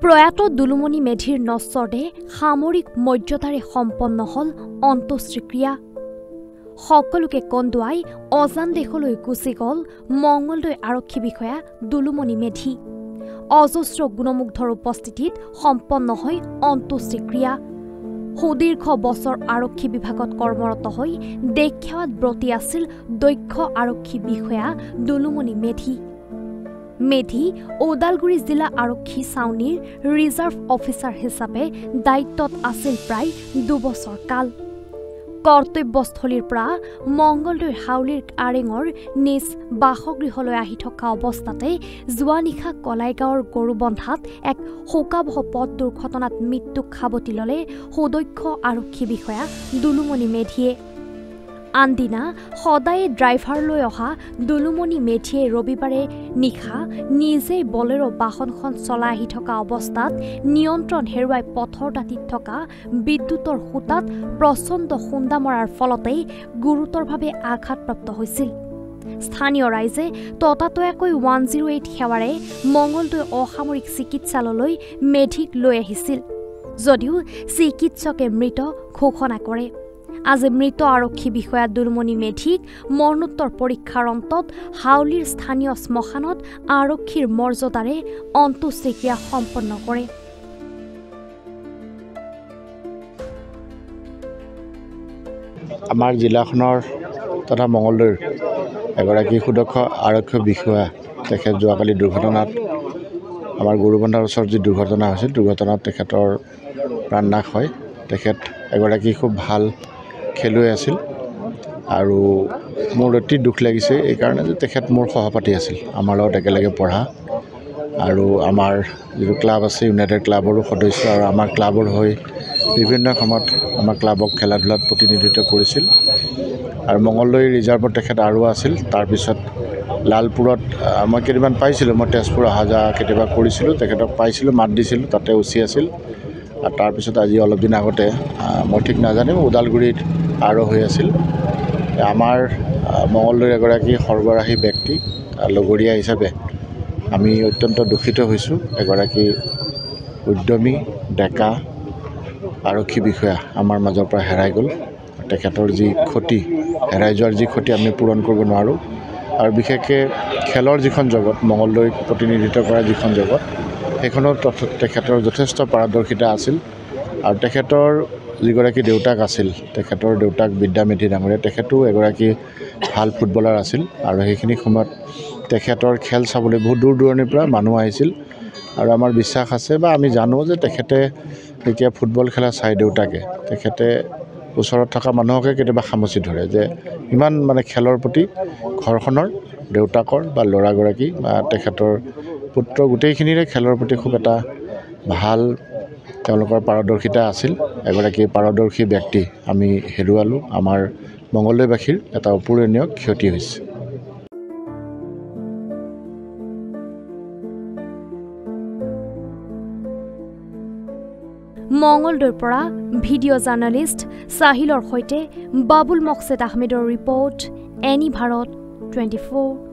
প্ৰয়াত দুলুমণি মেধিৰ নশ্বৰদেহ সামৰিক মৰ্যাদাৰে সম্পন্ন হল অন্ত্যেষ্টিক্ৰিয়া। সকলোকে কন্দুৱাই অজান দেশলৈ গুচি গল মঙলদৈ আৰক্ষী বিষয়া দুলুমণি মেধি। অজস্ৰ গুণমুগ্ধৰ উপস্থিতিত সম্পন্ন হয় অন্ত্যেষ্টিক্ৰিয়া। সুদীৰ্ঘ বছৰ আৰক্ষী বিভাগত কৰ্মৰত হৈ দেশ সেৱাত ব্ৰতী আছিল দক্ষ আৰক্ষী বিষয়া দুলুমণি মেধি। মেধি ওদালগুৰি জিলা আৰক্ষী ছাউনীৰ ৰিজাৰ্ভ অফিচাৰ হিচাপে দায়িত্বত আছিল প্ৰায় 2 বছৰ কাল। কৰ্তব্যস্থলীৰ পৰা মংগলদৈৰ হাউলিৰ আৰেঙৰ নিজ বাসগৃহলৈ আহি থকা অৱস্থাতে যোৱা নিশা কলাইগাঁৱৰ গৰুবন্ধাত এক শোকাবহ পথ দুৰ্ঘটনাত মৃত্যুক সাৱটি ল'লে সুদক্ষ আৰক্ষী বিষয়া দুলুমণি মেধিয়ে। আনদিনা সদায়ে ড্ৰাইভাৰ লৈ অহা দুলুমণি মেধিয়ে ৰবিবাৰে নিশা নিজেই বলেৰো বাহনখন চলাই আহি থকা অৱস্থাত নিয়ন্ত্ৰণ হেৰুৱাই পথৰ দাঁতিত থকা বিদ্যুতৰ খুঁটাত প্ৰচণ্ড খুন্দা মৰাৰ ফলতেই গুৰুতৰভাৱে আঘাতপ্ৰাপ্ত হৈছিল। স্থানীয় ৰাইজে ততাতৈয়াকৈ 108 সেৱাৰে মঙলদৈ অসামৰিক চিকিৎসালয়লৈ মেধিক লৈ আহিছিল, যদিও চিকিৎসকে মৃত ঘোষণা কৰে। আজি মৃত আৰক্ষী বিষয়া দুলুমণি মেধিক মৰণোত্তৰ পৰীক্ষাৰ অন্তত হাউলিৰ স্থানীয় শ্মশানত আৰক্ষীৰ মৰ্যাদাৰে অন্ত্যেষ্টিক্ৰিয়া সম্পন্ন কৰে। আমাৰ জিলাখনৰ তথা মঙলদৈৰ এগৰাকী সুদক্ষ আৰক্ষী বিষয়া তেখেত যোৱাকালি দুৰ্ঘটনাত আমাৰ গৰুবন্ধাৰ ওচৰত যি দুৰ্ঘটনা হৈছিল, দুৰ্ঘটনাত তেখেতৰ প্ৰাণনাশ হয়। তেখেত এগৰাকী খুব ভাল খেলুৱৈ আছিল আৰু মোৰ অতি দুখ লাগিছে এইকাৰণে যে তেখেত মোৰ সহপাঠী আছিল, আমাৰ লগত একেলগে পঢ়া আৰু আমাৰ যিটো ক্লাব আছে ইউনাইটেড ক্লাবৰো সদস্য আৰু আমাৰ ক্লাবৰ হৈ বিভিন্ন সময়ত আমাৰ ক্লাবক খেলা ধূলাত প্ৰতিনিধিত্ব কৰিছিল। আৰু মঙলদৈ ৰিজাৰ্ভত তেখেত আৰু আছিল। তাৰপিছত লালপুৰত মই কেইদিনমান পাইছিলোঁ, মই তেজপুৰ অহা যোৱা কেতিয়াবা কৰিছিলোঁ, তেখেতক পাইছিলোঁ, মাত দিছিলোঁ, তাতে উচি আছিল। আৰু তাৰপিছত আজি অলপ দিন আগতে মই ঠিক নাজানিম ওদালগুৰিত আৰু হৈ আছিল। আমাৰ মঙলদৈৰ এগৰাকী সৰ্বৰাহী ব্যক্তি লগৰীয়া হিচাপে আমি অত্যন্ত দুখিত হৈছোঁ। এগৰাকী উদ্যমী ডেকা আৰক্ষী বিষয়া আমাৰ মাজৰ পৰা হেৰাই গ'ল। তেখেতৰ যি ক্ষতি, হেৰাই যোৱাৰ যি ক্ষতি আমি পূৰণ কৰিব নোৱাৰোঁ। আৰু বিশেষকৈ খেলৰ যিখন জগত, মঙলদৈক প্ৰতিনিধিত্ব কৰা যিখন জগত, সেইখনত তেখেতৰ যথেষ্ট পাৰদৰ্শিতা আছিল। আৰু তেখেতৰ যিগৰাকী দেউতাক আছিল, তেখেতৰ দেউতাক বিদ্যা মেধি ডাঙৰীয়া, তেখেতো এগৰাকী ভাল ফুটবলাৰ আছিল। আৰু সেইখিনি সময়ত তেখেতৰ খেল চাবলৈ বহুত দূৰ দূৰণিৰ পৰা মানুহ আহিছিল। আৰু আমাৰ বিশ্বাস আছে বা আমি জানো যে তেখেতে যেতিয়া ফুটবল খেলা চাই দেউতাকে, তেখেতে ওচৰত থকা মানুহকে কেতিয়াবা খামচি ধৰে যে ইমান মানে খেলৰ প্ৰতি ঘৰখনৰ দেউতাকৰ বা ল'ৰাগৰাকী বা তেখেতৰ পুত্ৰ গোটেইখিনিৰে খেলৰ প্ৰতি খুব এটা ভাল তেওঁলোকৰ পাৰদৰ্শিতা আছিল। এগৰাকী পাৰদৰ্শী ব্যক্তি আমি হেৰুৱালোঁ। আমাৰ মঙলদৈবাসীৰ এটা অপূৰণীয় ক্ষতি হৈছে। মঙলদৈৰ পৰা ভিডিঅ' জাৰ্নেলিষ্ট চাহিলৰ সৈতে বাবুল মকছেদ আহমেদৰ ৰিপৰ্ট, এনি ভাৰত 24।